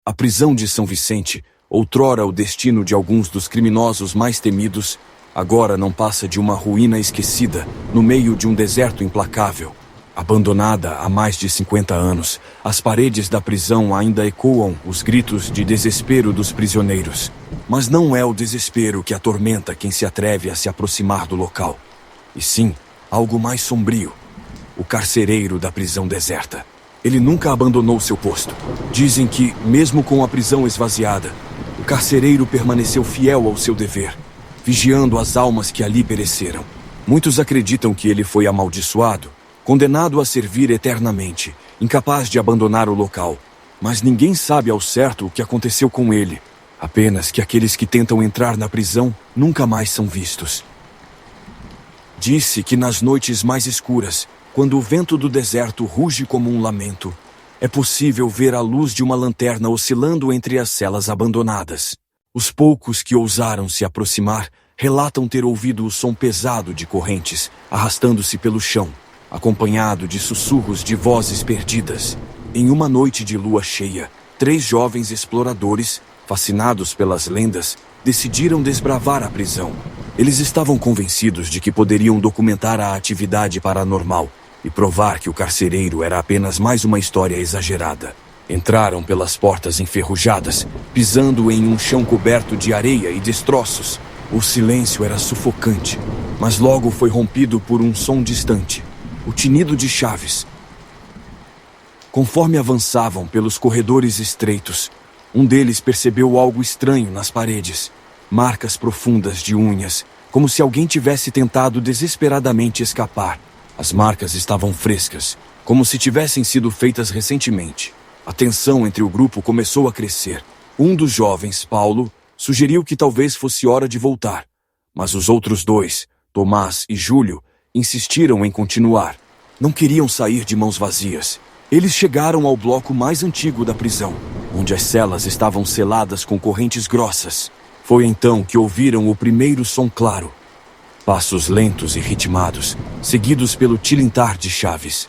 A prisão de São Vicente, outrora o destino de alguns dos criminosos mais temidos, agora não passa de uma ruína esquecida no meio de um deserto implacável. Abandonada há mais de 50 anos, as paredes da prisão ainda ecoam os gritos de desespero dos prisioneiros. Mas não é o desespero que atormenta quem se atreve a se aproximar do local, e sim algo mais sombrio: o carcereiro da prisão deserta. Ele nunca abandonou seu posto. Dizem que, mesmo com a prisão esvaziada, o carcereiro permaneceu fiel ao seu dever, vigiando as almas que ali pereceram. Muitos acreditam que ele foi amaldiçoado, condenado a servir eternamente, incapaz de abandonar o local. Mas ninguém sabe ao certo o que aconteceu com ele. Apenas que aqueles que tentam entrar na prisão nunca mais são vistos. Disse que nas noites mais escuras, quando o vento do deserto ruge como um lamento, é possível ver a luz de uma lanterna oscilando entre as celas abandonadas. Os poucos que ousaram se aproximar relatam ter ouvido o som pesado de correntes arrastando-se pelo chão, acompanhado de sussurros de vozes perdidas. Em uma noite de lua cheia, 3 jovens exploradores, fascinados pelas lendas, decidiram desbravar a prisão. Eles estavam convencidos de que poderiam documentar a atividade paranormal e provar que o carcereiro era apenas mais uma história exagerada. Entraram pelas portas enferrujadas, pisando em um chão coberto de areia e destroços. O silêncio era sufocante, mas logo foi rompido por um som distante: o tinido de chaves. Conforme avançavam pelos corredores estreitos, um deles percebeu algo estranho nas paredes. Marcas profundas de unhas, como se alguém tivesse tentado desesperadamente escapar. As marcas estavam frescas, como se tivessem sido feitas recentemente. A tensão entre o grupo começou a crescer. Um dos jovens, Paulo, sugeriu que talvez fosse hora de voltar. Mas os outros 2, Tomás e Júlio, insistiram em continuar. Não queriam sair de mãos vazias. Eles chegaram ao bloco mais antigo da prisão, onde as celas estavam seladas com correntes grossas. Foi então que ouviram o primeiro som claro: passos lentos e ritmados, seguidos pelo tilintar de chaves.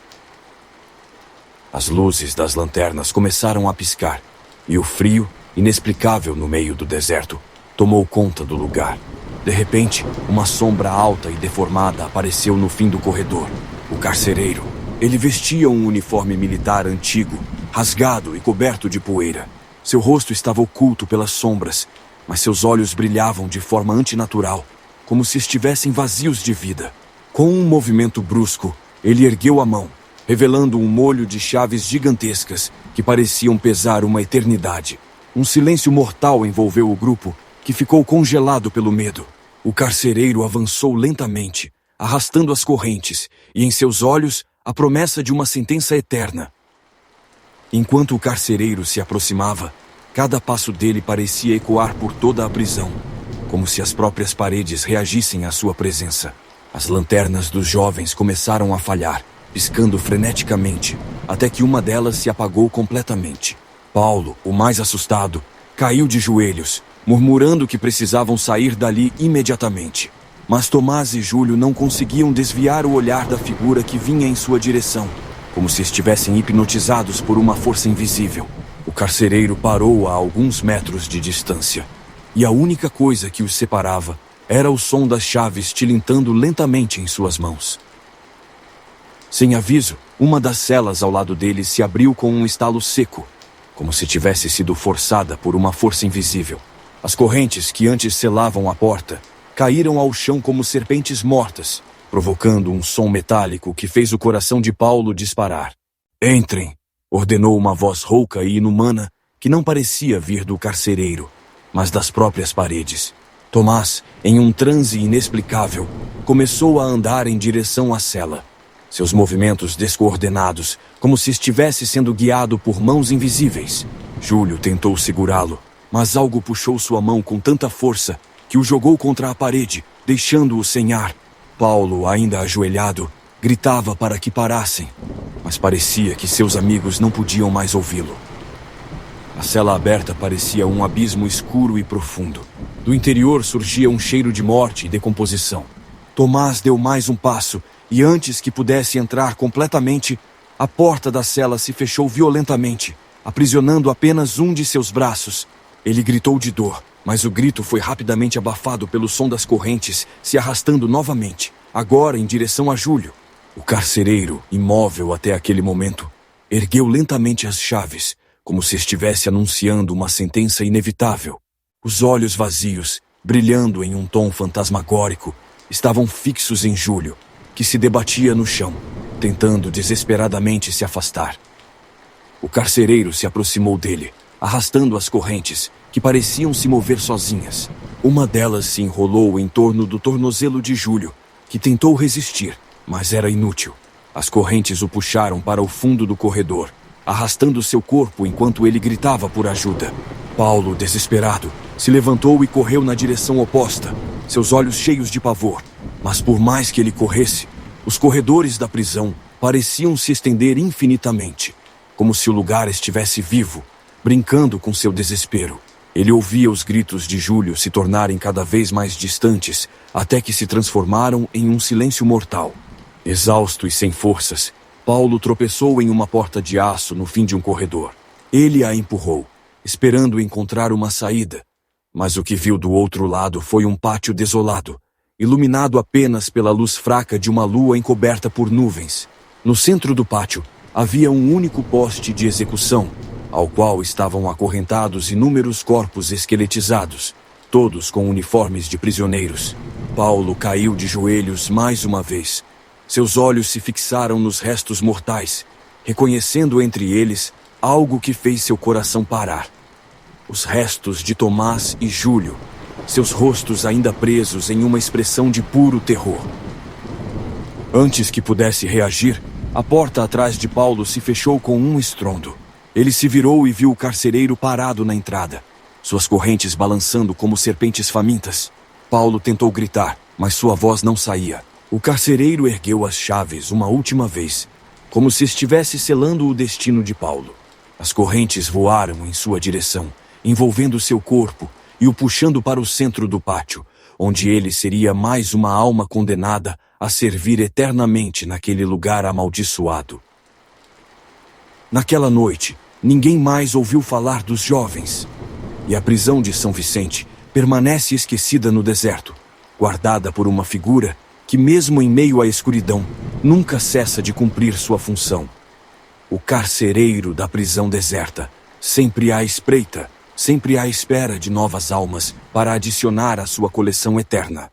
As luzes das lanternas começaram a piscar, e o frio, inexplicável no meio do deserto, tomou conta do lugar. De repente, uma sombra alta e deformada apareceu no fim do corredor: o carcereiro. Ele vestia um uniforme militar antigo, rasgado e coberto de poeira. Seu rosto estava oculto pelas sombras, mas seus olhos brilhavam de forma antinatural, como se estivessem vazios de vida. Com um movimento brusco, ele ergueu a mão, revelando um molho de chaves gigantescas que pareciam pesar uma eternidade. Um silêncio mortal envolveu o grupo, que ficou congelado pelo medo. O carcereiro avançou lentamente, arrastando as correntes, e em seus olhos a promessa de uma sentença eterna. Enquanto o carcereiro se aproximava, cada passo dele parecia ecoar por toda a prisão, como se as próprias paredes reagissem à sua presença. As lanternas dos jovens começaram a falhar, piscando freneticamente, até que uma delas se apagou completamente. Paulo, o mais assustado, caiu de joelhos, murmurando que precisavam sair dali imediatamente. Mas Tomás e Júlio não conseguiam desviar o olhar da figura que vinha em sua direção, como se estivessem hipnotizados por uma força invisível. O carcereiro parou a alguns metros de distância, e a única coisa que os separava era o som das chaves tilintando lentamente em suas mãos. Sem aviso, uma das celas ao lado deles se abriu com um estalo seco, como se tivesse sido forçada por uma força invisível. As correntes que antes selavam a porta caíram ao chão como serpentes mortas, provocando um som metálico que fez o coração de Paulo disparar. "Entrem!" ordenou uma voz rouca e inumana que não parecia vir do carcereiro, mas das próprias paredes. Tomás, em um transe inexplicável, começou a andar em direção à cela. Seus movimentos descoordenados, como se estivesse sendo guiado por mãos invisíveis. Júlio tentou segurá-lo, mas algo puxou sua mão com tanta força que o jogou contra a parede, deixando-o sem ar. Paulo, ainda ajoelhado, gritava para que parassem, mas parecia que seus amigos não podiam mais ouvi-lo. A cela aberta parecia um abismo escuro e profundo. Do interior surgia um cheiro de morte e decomposição. Tomás deu mais um passo e, antes que pudesse entrar completamente, a porta da cela se fechou violentamente, aprisionando apenas um de seus braços. Ele gritou de dor, mas o grito foi rapidamente abafado pelo som das correntes se arrastando novamente, agora em direção a Júlio. O carcereiro, imóvel até aquele momento, ergueu lentamente as chaves, como se estivesse anunciando uma sentença inevitável. Os olhos vazios, brilhando em um tom fantasmagórico, estavam fixos em Júlio, que se debatia no chão, tentando desesperadamente se afastar. O carcereiro se aproximou dele, arrastando as correntes, que pareciam se mover sozinhas. Uma delas se enrolou em torno do tornozelo de Júlio, que tentou resistir, mas era inútil. As correntes o puxaram para o fundo do corredor, arrastando seu corpo enquanto ele gritava por ajuda. Paulo, desesperado, se levantou e correu na direção oposta, seus olhos cheios de pavor. Mas por mais que ele corresse, os corredores da prisão pareciam se estender infinitamente, como se o lugar estivesse vivo, brincando com seu desespero. Ele ouvia os gritos de Júlio se tornarem cada vez mais distantes, até que se transformaram em um silêncio mortal. Exausto e sem forças, Paulo tropeçou em uma porta de aço no fim de um corredor. Ele a empurrou, esperando encontrar uma saída, mas o que viu do outro lado foi um pátio desolado, iluminado apenas pela luz fraca de uma lua encoberta por nuvens. No centro do pátio, havia um único poste de execução, ao qual estavam acorrentados inúmeros corpos esqueletizados, todos com uniformes de prisioneiros. Paulo caiu de joelhos mais uma vez. Seus olhos se fixaram nos restos mortais, reconhecendo entre eles algo que fez seu coração parar. Os restos de Tomás e Júlio, seus rostos ainda presos em uma expressão de puro terror. Antes que pudesse reagir, a porta atrás de Paulo se fechou com um estrondo. Ele se virou e viu o carcereiro parado na entrada, suas correntes balançando como serpentes famintas. Paulo tentou gritar, mas sua voz não saía. O carcereiro ergueu as chaves uma última vez, como se estivesse selando o destino de Paulo. As correntes voaram em sua direção, envolvendo seu corpo e o puxando para o centro do pátio, onde ele seria mais uma alma condenada a servir eternamente naquele lugar amaldiçoado. Naquela noite, ninguém mais ouviu falar dos jovens, e a prisão de São Vicente permanece esquecida no deserto, guardada por uma figura que, mesmo em meio à escuridão, nunca cessa de cumprir sua função. O carcereiro da prisão deserta, sempre à espreita, sempre à espera de novas almas para adicionar à sua coleção eterna.